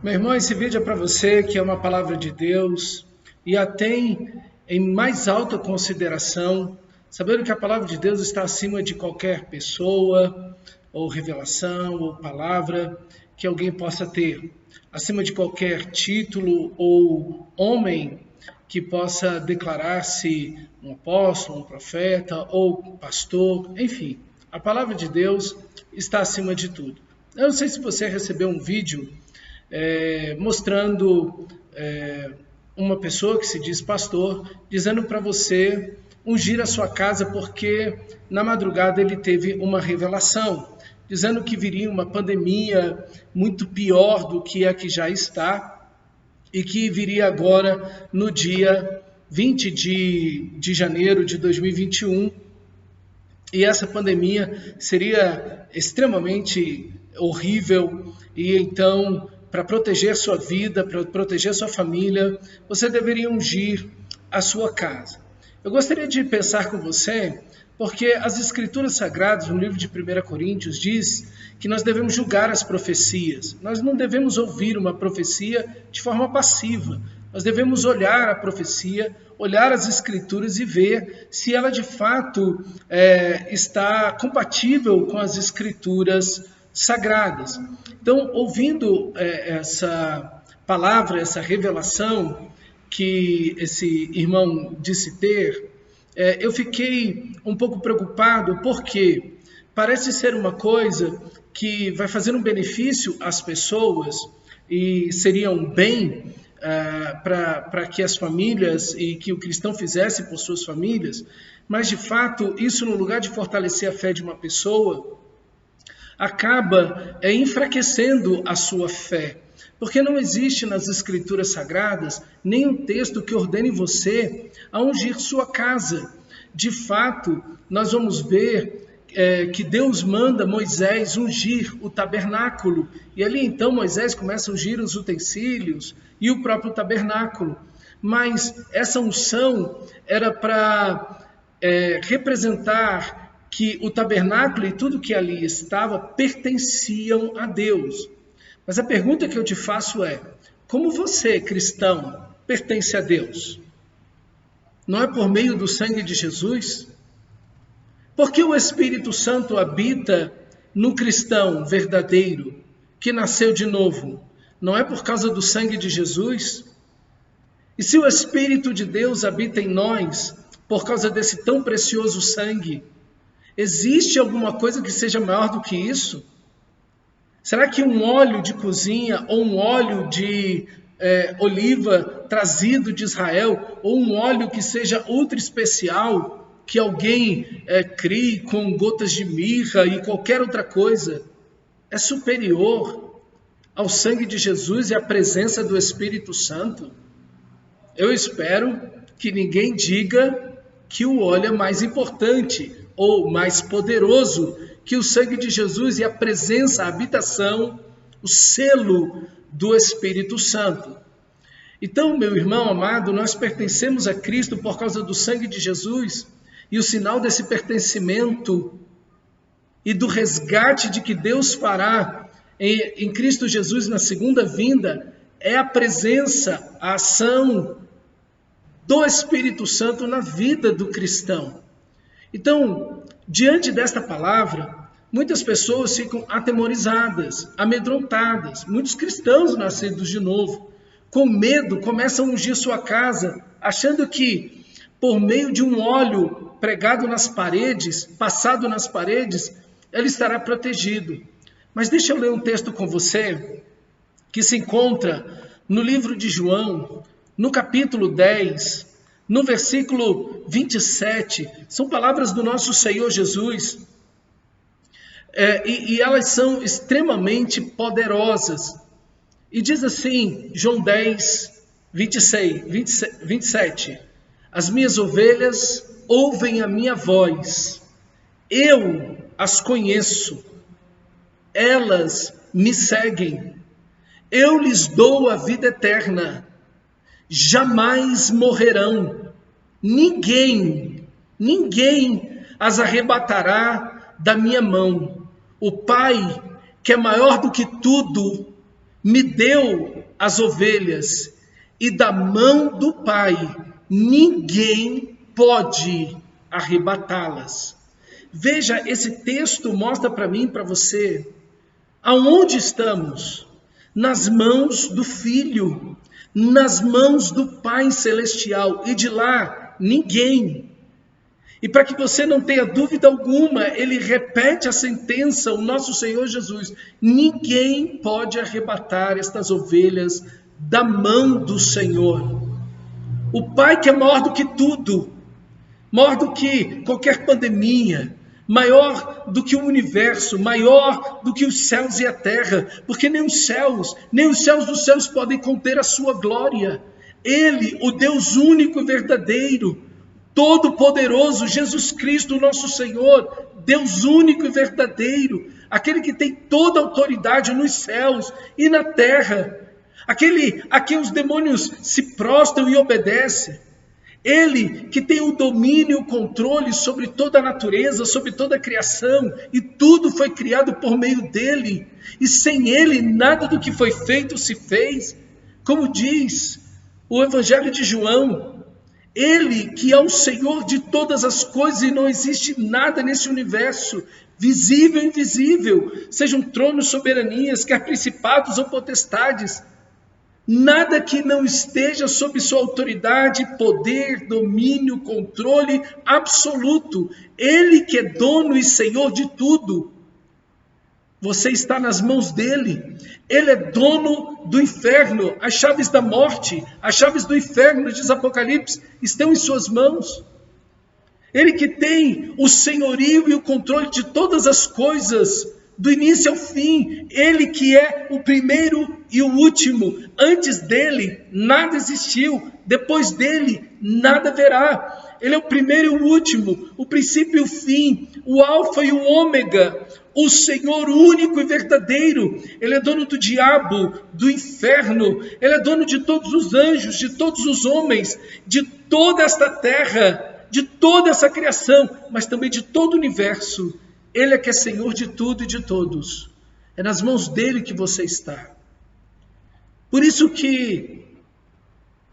Meu irmão, esse vídeo é para você que é uma palavra de Deus e a tem em mais alta consideração, sabendo que a palavra de Deus está acima de qualquer pessoa, ou revelação, ou palavra que alguém possa ter, acima de qualquer título ou homem que possa declarar-se um apóstolo, um profeta ou pastor, enfim, a palavra de Deus está acima de tudo. Eu não sei se você recebeu um vídeo mostrando uma pessoa que se diz pastor, dizendo para você ungir a sua casa porque na madrugada ele teve uma revelação, dizendo que viria uma pandemia muito pior do que a que já está e que viria agora no dia 20 de janeiro de 2021, e essa pandemia seria extremamente horrível, e então, para proteger sua vida, para proteger sua família, você deveria ungir a sua casa. Eu gostaria de pensar com você, porque as Escrituras Sagradas, no livro de 1 Coríntios, diz que nós devemos julgar as profecias. Nós não devemos ouvir uma profecia de forma passiva. Nós devemos olhar a profecia, olhar as Escrituras e ver se ela de fato está compatível com as Escrituras Sagradas. Então, ouvindo essa palavra, essa revelação que esse irmão disse ter, eu fiquei um pouco preocupado, porque parece ser uma coisa que vai fazer um benefício às pessoas e seria um bem para que as famílias e que o cristão fizesse por suas famílias, mas de fato isso, no lugar de fortalecer a fé de uma pessoa, acaba enfraquecendo a sua fé, porque não existe nas Escrituras Sagradas nenhum texto que ordene você a ungir sua casa. De fato, nós vamos ver que Deus manda Moisés ungir o tabernáculo, e ali então Moisés começa a ungir os utensílios e o próprio tabernáculo, mas essa unção era para representar que o tabernáculo e tudo que ali estava pertenciam a Deus. Mas a pergunta que eu te faço é: como você, cristão, pertence a Deus? Não é por meio do sangue de Jesus? Porque o Espírito Santo habita no cristão verdadeiro, que nasceu de novo? Não é por causa do sangue de Jesus? E se o Espírito de Deus habita em nós, por causa desse tão precioso sangue, existe alguma coisa que seja maior do que isso? Será que um óleo de cozinha ou um óleo de oliva trazido de Israel, ou um óleo que seja ultra especial, que alguém crie com gotas de mirra e qualquer outra coisa, é superior ao sangue de Jesus e à presença do Espírito Santo? Eu espero que ninguém diga que o óleo é mais importante ou mais poderoso que o sangue de Jesus e a presença, a habitação, o selo do Espírito Santo. Então, meu irmão amado, nós pertencemos a Cristo por causa do sangue de Jesus, e o sinal desse pertencimento e do resgate de que Deus fará em Cristo Jesus na segunda vinda é a presença, a ação do Espírito Santo na vida do cristão. Então, diante desta palavra, muitas pessoas ficam atemorizadas, amedrontadas. Muitos cristãos nascidos de novo, com medo, começam a ungir sua casa, achando que por meio de um óleo pregado nas paredes, passado nas paredes, ele estará protegido. Mas deixa eu ler um texto com você, que se encontra no livro de João, no capítulo 10, no versículo 27, são palavras do nosso Senhor Jesus, e elas são extremamente poderosas. E diz assim, João 10, 27, as minhas ovelhas ouvem a minha voz, eu as conheço, elas me seguem, eu lhes dou a vida eterna, jamais morrerão, ninguém as arrebatará da minha mão. O Pai, que é maior do que tudo, me deu as ovelhas, e da mão do Pai ninguém pode arrebatá-las. Veja, esse texto mostra para mim e para você aonde estamos. Nas mãos do Filho, nas mãos do Pai Celestial, e de lá ninguém. E para que você não tenha dúvida alguma, ele repete a sentença, o nosso Senhor Jesus: ninguém pode arrebatar estas ovelhas da mão do Senhor. O Pai, que é maior do que tudo, maior do que qualquer pandemia, maior do que o universo, maior do que os céus e a terra, porque nem os céus dos céus podem conter a sua glória. Ele, o Deus único e verdadeiro, Todo-Poderoso, Jesus Cristo, nosso Senhor, Deus único e verdadeiro, aquele que tem toda a autoridade nos céus e na terra, aquele a quem os demônios se prostram e obedecem, ele que tem o domínio e o controle sobre toda a natureza, sobre toda a criação, e tudo foi criado por meio dele, e sem ele nada do que foi feito se fez, como diz o Evangelho de João. Ele que é o Senhor de todas as coisas, e não existe nada nesse universo, visível e invisível, sejam tronos, soberanias, quer principados ou potestades, nada que não esteja sob sua autoridade, poder, domínio, controle absoluto. Ele que é dono e Senhor de tudo. Você está nas mãos dele. Ele é dono do inferno. As chaves da morte, as chaves do inferno, diz Apocalipse, estão em suas mãos. Ele que tem o senhorio e o controle de todas as coisas, do início ao fim. Ele que é o primeiro e o último. Antes dele, nada existiu. Depois dele, nada haverá. Ele é o primeiro e o último, o princípio e o fim, o alfa e o ômega, o Senhor único e verdadeiro. Ele é dono do diabo, do inferno. Ele é dono de todos os anjos, de todos os homens, de toda esta terra, de toda essa criação, mas também de todo o universo. Ele é que é Senhor de tudo e de todos. É nas mãos dele que você está. Por isso que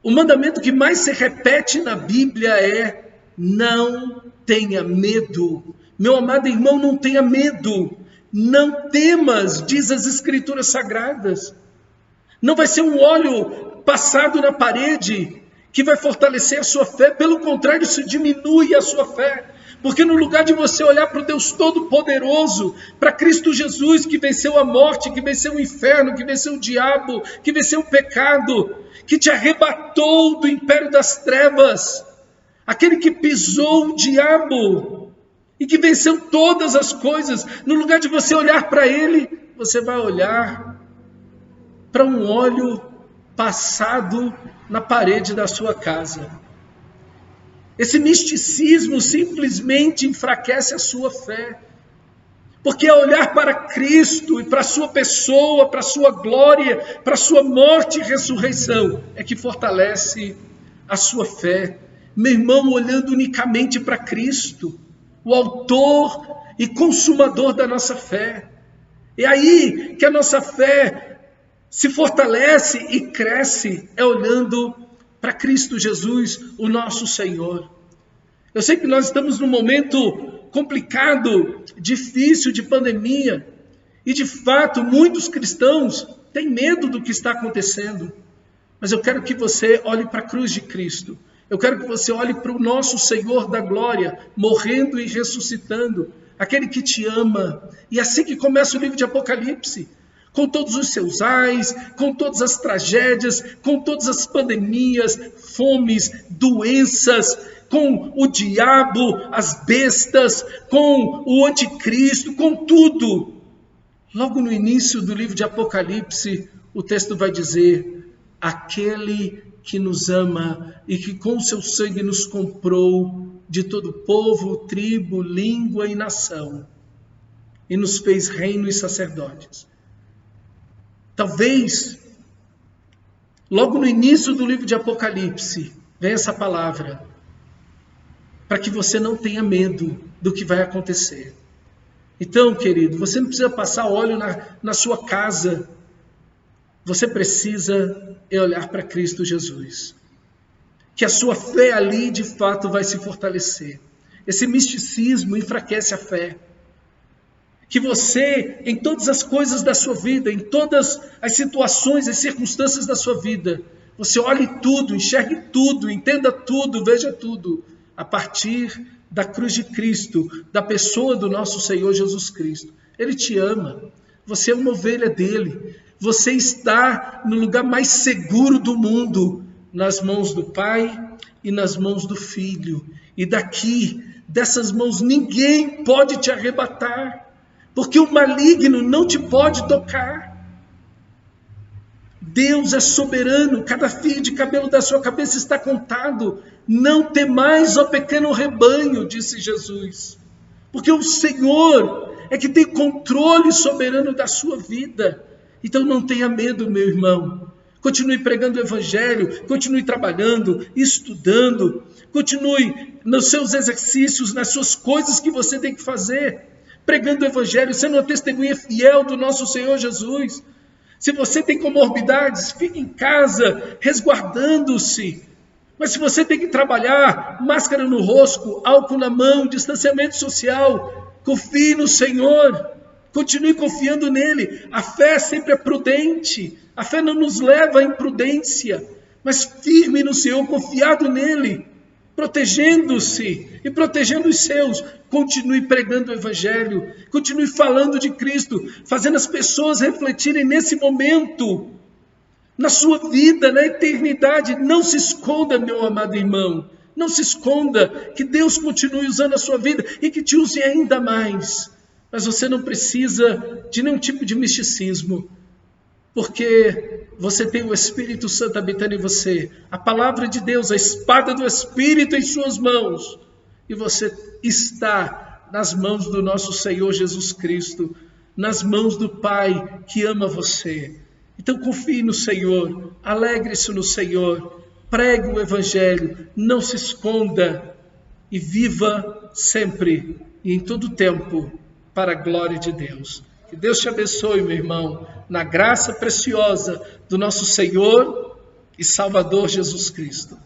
o mandamento que mais se repete na Bíblia é: não tenha medo. Meu amado irmão, não tenha medo. Não temas, diz as Escrituras Sagradas. Não vai ser um óleo passado na parede que vai fortalecer a sua fé. Pelo contrário, isso diminui a sua fé. Porque no lugar de você olhar para o Deus Todo-Poderoso, para Cristo Jesus, que venceu a morte, que venceu o inferno, que venceu o diabo, que venceu o pecado, que te arrebatou do império das trevas, aquele que pisou o diabo e que venceu todas as coisas, no lugar de você olhar para ele, você vai olhar para um óleo passado na parede da sua casa. Esse misticismo simplesmente enfraquece a sua fé. Porque olhar para Cristo e para a sua pessoa, para a sua glória, para a sua morte e ressurreição, é que fortalece a sua fé. Meu irmão, olhando unicamente para Cristo, o autor e consumador da nossa fé. É aí que a nossa fé se fortalece e cresce, é olhando para Cristo Jesus, o nosso Senhor. Eu sei que nós estamos num momento complicado, difícil de pandemia, e de fato muitos cristãos têm medo do que está acontecendo, mas eu quero que você olhe para a cruz de Cristo, eu quero que você olhe para o nosso Senhor da glória, morrendo e ressuscitando, aquele que te ama. E assim que começa o livro de Apocalipse, com todos os seus ais, com todas as tragédias, com todas as pandemias, fomes, doenças, com o diabo, as bestas, com o anticristo, com tudo. Logo no início do livro de Apocalipse, o texto vai dizer: aquele que nos ama e que com seu sangue nos comprou de todo povo, tribo, língua e nação, e nos fez reino e sacerdotes. Talvez, logo no início do livro de Apocalipse, vem essa palavra, para que você não tenha medo do que vai acontecer. Então, querido, você não precisa passar óleo na sua casa. você precisa olhar para Cristo Jesus. Que a sua fé ali, de fato, vai se fortalecer. Esse misticismo enfraquece a fé. Que você, em todas as coisas da sua vida, em todas as situações, as circunstâncias da sua vida, você olhe tudo, enxergue tudo, entenda tudo, veja tudo, a partir da cruz de Cristo, da pessoa do nosso Senhor Jesus Cristo. Ele te ama, você é uma ovelha dele, você está no lugar mais seguro do mundo, nas mãos do Pai e nas mãos do Filho. E daqui, dessas mãos, ninguém pode te arrebatar, porque o maligno não te pode tocar. Deus é soberano, cada fio de cabelo da sua cabeça está contado. Não temais, ó pequeno rebanho, disse Jesus, porque o Senhor é que tem controle soberano da sua vida. Então não tenha medo, meu irmão. Continue pregando o Evangelho, continue trabalhando, estudando, continue nos seus exercícios, nas suas coisas que você tem que fazer, pregando o Evangelho, sendo uma testemunha fiel do nosso Senhor Jesus. Se você tem comorbidades, fique em casa, resguardando-se. Mas se você tem que trabalhar, máscara no rosto, álcool na mão, distanciamento social, confie no Senhor, continue confiando nele. A fé sempre é prudente, a fé não nos leva à imprudência, mas firme no Senhor, confiado nele, protegendo-se e protegendo os seus. Continue pregando o Evangelho, continue falando de Cristo, fazendo as pessoas refletirem nesse momento, na sua vida, na eternidade. Não se esconda, meu amado irmão, não se esconda, que Deus continue usando a sua vida e que te use ainda mais. Mas você não precisa de nenhum tipo de misticismo, porque você tem o Espírito Santo habitando em você, a palavra de Deus, a espada do Espírito em suas mãos, e você está nas mãos do nosso Senhor Jesus Cristo, nas mãos do Pai que ama você. Então confie no Senhor, alegre-se no Senhor, pregue o Evangelho, não se esconda e viva sempre e em todo tempo para a glória de Deus. Que Deus te abençoe, meu irmão, na graça preciosa do nosso Senhor e Salvador Jesus Cristo.